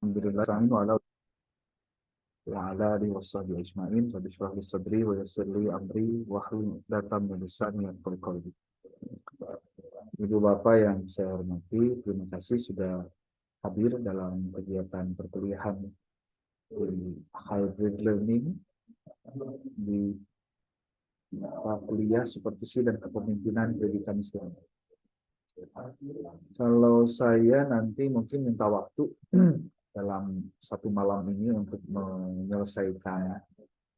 Alhamdulillah, wa ala alihi washabihi ajma'in. Rabbi shrah li sadri wa yassir li amri wahlul 'uqdatam min lisani yafqahu qawli. Ibu Bapak yang saya hormati, terima kasih sudah hadir dalam kegiatan perkuliahan di hybrid learning di kuliah supervisi dan kepemimpinan pendidikan Islam. Kalau saya nanti mungkin minta waktu dalam satu malam ini untuk menyelesaikan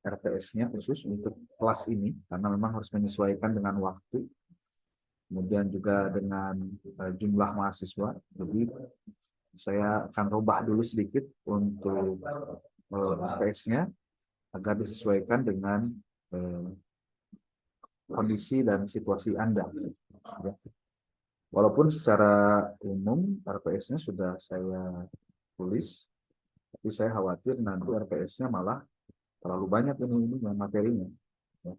RPS-nya khusus untuk kelas ini, karena memang harus menyesuaikan dengan waktu, kemudian juga dengan jumlah mahasiswa. Jadi saya akan rubah dulu sedikit untuk RPS-nya agar disesuaikan dengan kondisi dan situasi Anda. Ya. Walaupun secara umum RPS-nya sudah saya tulis, tapi saya khawatir nanti RPS-nya malah terlalu banyak ini yang materinya. Ya,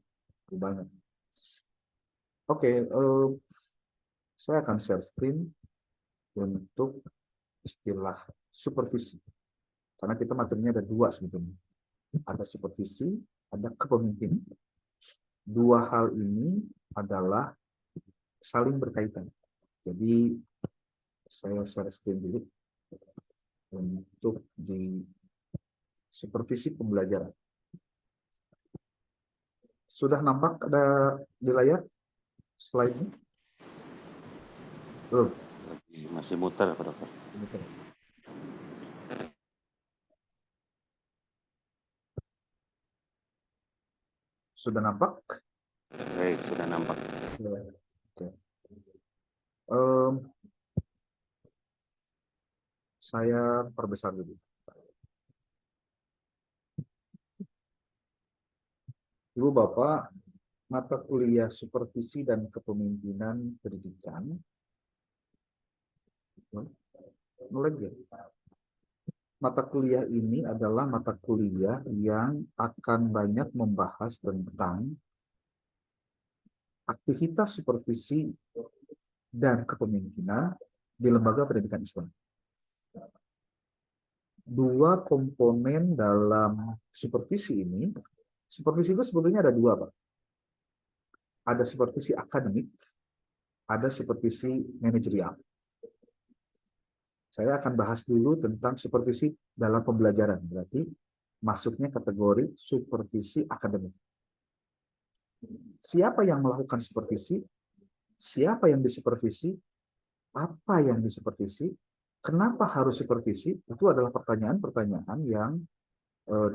terlalu banyak. Oke, saya akan share screen untuk istilah supervisi. Karena kita materinya ada dua sebetulnya. Ada supervisi, ada kepemimpinan. Dua hal ini adalah saling berkaitan. Jadi saya share screen dulu untuk di supervisi pembelajaran. Sudah nampak ada di layar slide-nya? Belum? Masih muter, Pak Dokter. Sudah nampak? Baik, sudah nampak. Oke. Saya perbesar dulu. Ibu Bapak, mata kuliah supervisi dan kepemimpinan pendidikan. Mulai. Mata kuliah ini adalah mata kuliah yang akan banyak membahas tentang aktivitas supervisi dan kepemimpinan di lembaga pendidikan Islam. Dua komponen dalam supervisi ini, supervisi itu sebetulnya ada dua, Pak. Ada supervisi akademik, ada supervisi manajerial. Saya akan bahas dulu tentang supervisi dalam pembelajaran, berarti masuknya kategori supervisi akademik. Siapa yang melakukan supervisi? Siapa yang disupervisi? Apa yang disupervisi? Kenapa harus supervisi? Itu adalah pertanyaan-pertanyaan yang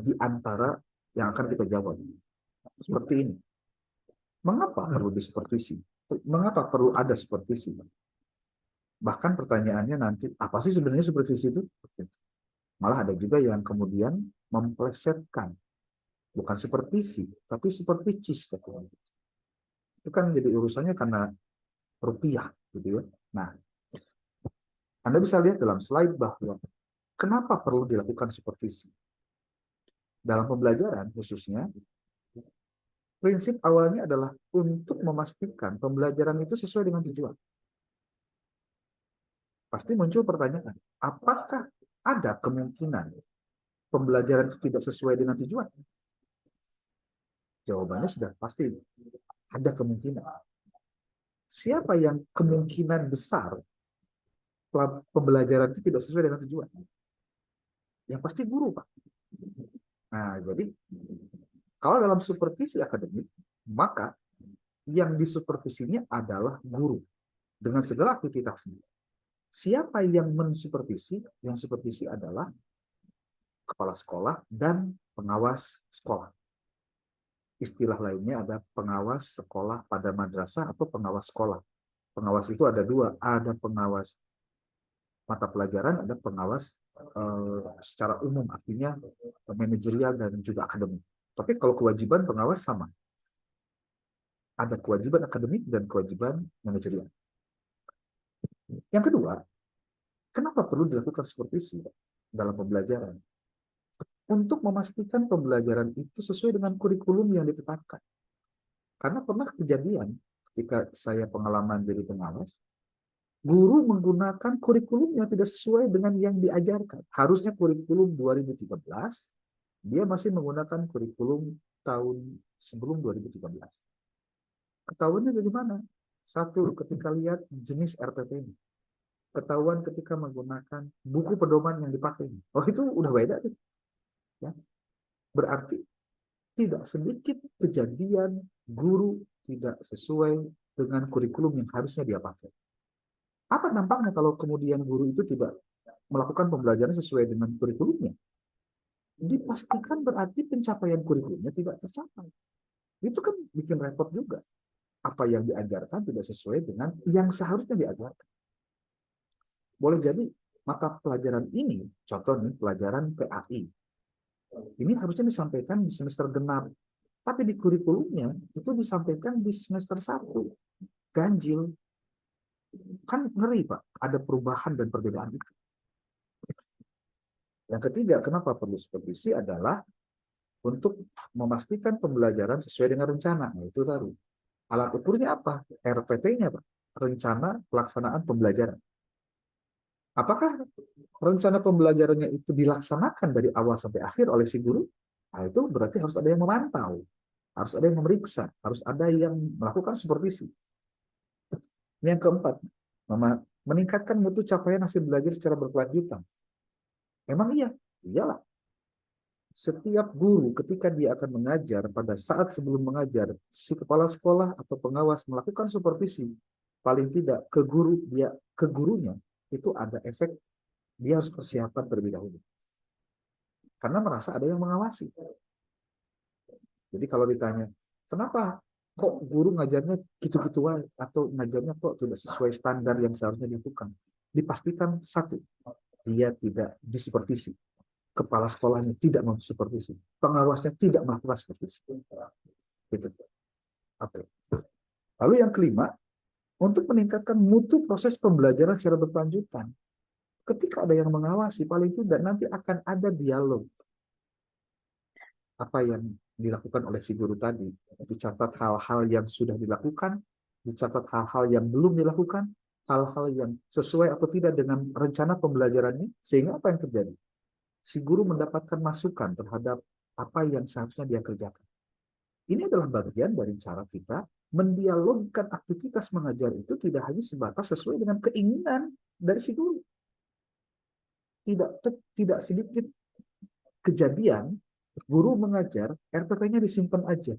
di antara yang akan kita jawab. Seperti ini. Mengapa perlu disupervisi? Mengapa perlu ada supervisi? Bahkan pertanyaannya nanti, apa sih sebenarnya supervisi itu? Malah ada juga yang kemudian memplesetkan. Bukan supervisi, tapi supervicis. Itu kan jadi urusannya karena rupiah. Gitu ya. Nah, Anda bisa lihat dalam slide bahwa kenapa perlu dilakukan supervisi. Dalam pembelajaran khususnya, prinsip awalnya adalah untuk memastikan pembelajaran itu sesuai dengan tujuan. Pasti muncul pertanyaan, apakah ada kemungkinan pembelajaran itu tidak sesuai dengan tujuan? Jawabannya sudah pasti ada kemungkinan. Siapa yang kemungkinan besar pembelajaran itu tidak sesuai dengan tujuan? Yang pasti guru, Pak. Nah, jadi kalau dalam supervisi akademik, maka yang disupervisinya adalah guru dengan segala aktivitasnya. Siapa yang mensupervisi? Yang supervisi adalah kepala sekolah dan pengawas sekolah. Istilah lainnya ada pengawas sekolah pada madrasah atau pengawas sekolah. Pengawas itu ada dua, ada pengawas mata pelajaran, ada pengawas secara umum, artinya manajerial dan juga akademik. Tapi kalau kewajiban pengawas sama. Ada kewajiban akademik dan kewajiban manajerial. Yang kedua, kenapa perlu dilakukan supervisi dalam pembelajaran? Untuk memastikan pembelajaran itu sesuai dengan kurikulum yang ditetapkan. Karena pernah kejadian ketika saya pengalaman jadi pengawas, Guru menggunakan kurikulum yang tidak sesuai dengan yang diajarkan. Harusnya kurikulum 2013, dia masih menggunakan kurikulum tahun sebelum 2013. Ketahuannya dari mana? Satu, ketika lihat jenis RPP-nya. Ketahuan ketika menggunakan buku pedoman yang dipakai. Oh, itu udah beda tuh. Ya. Berarti tidak sedikit kejadian guru tidak sesuai dengan kurikulum yang harusnya dia pakai. Apa dampaknya kalau kemudian guru itu tidak melakukan pembelajaran sesuai dengan kurikulumnya? Dipastikan berarti pencapaian kurikulumnya tidak tercapai. Itu kan bikin repot juga. Apa yang diajarkan tidak sesuai dengan yang seharusnya diajarkan. Boleh jadi mata pelajaran ini, contoh nih pelajaran PAI, ini harusnya disampaikan di semester genap, tapi di kurikulumnya itu disampaikan di semester 1. Ganjil. Kan ngeri, Pak. Ada perubahan dan perbedaan itu. Yang ketiga, kenapa perlu supervisi adalah untuk memastikan pembelajaran sesuai dengan rencana. Nah, itu tadi. Alat ukurnya apa? RPT-nya, Pak. Rencana pelaksanaan pembelajaran. Apakah rencana pembelajarannya itu dilaksanakan dari awal sampai akhir oleh si guru? Nah, itu berarti harus ada yang memantau, harus ada yang memeriksa, harus ada yang melakukan supervisi. Ini yang keempat, meningkatkan mutu capaian hasil belajar secara berkelanjutan. Emang iya? Iyalah. Setiap guru ketika dia akan mengajar, pada saat sebelum mengajar, si kepala sekolah atau pengawas melakukan supervisi, paling tidak ke gurunya itu ada efek, dia harus persiapan terlebih dahulu. Karena merasa ada yang mengawasi. Jadi kalau ditanya, kenapa kok guru ngajarnya gitu-gitu atau ngajarnya kok tidak sesuai standar yang seharusnya dilakukan? Dipastikan satu, dia tidak disupervisi. Kepala sekolahnya tidak mensupervisi, pengawasnya tidak melakukan supervisi. Gitu. Oke. Lalu yang kelima, untuk meningkatkan mutu proses pembelajaran secara berkelanjutan. Ketika ada yang mengawasi, paling tidak nanti akan ada dialog. Apa yang dilakukan oleh si guru tadi, dicatat hal-hal yang sudah dilakukan, dicatat hal-hal yang belum dilakukan, hal-hal yang sesuai atau tidak dengan rencana pembelajarannya, sehingga apa yang terjadi? Si guru mendapatkan masukan terhadap apa yang seharusnya dia kerjakan. Ini adalah bagian dari cara kita mendialogkan aktivitas mengajar itu tidak hanya sebatas sesuai dengan keinginan dari si guru. Tidak sedikit kejadian guru mengajar, RPP-nya disimpan aja.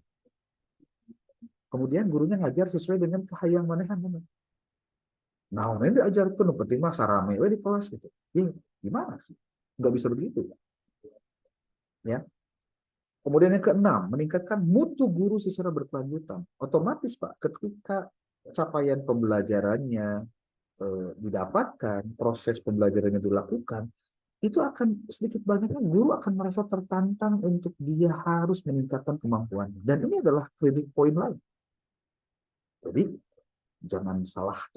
Kemudian gurunya ngajar sesuai dengan kehayang manehan. Nah, ini diajar penuh, penting mah sarame di kelas gitu. Ya, gimana sih? Nggak bisa begitu. Ya. Kemudian yang keenam, meningkatkan mutu guru secara berkelanjutan. Otomatis, Pak, ketika capaian pembelajarannya didapatkan, proses pembelajarannya dilakukan, itu akan sedikit banyaknya guru akan merasa tertantang untuk dia harus meningkatkan kemampuannya. Dan ini adalah klinik poin lain. Jadi, jangan salahkan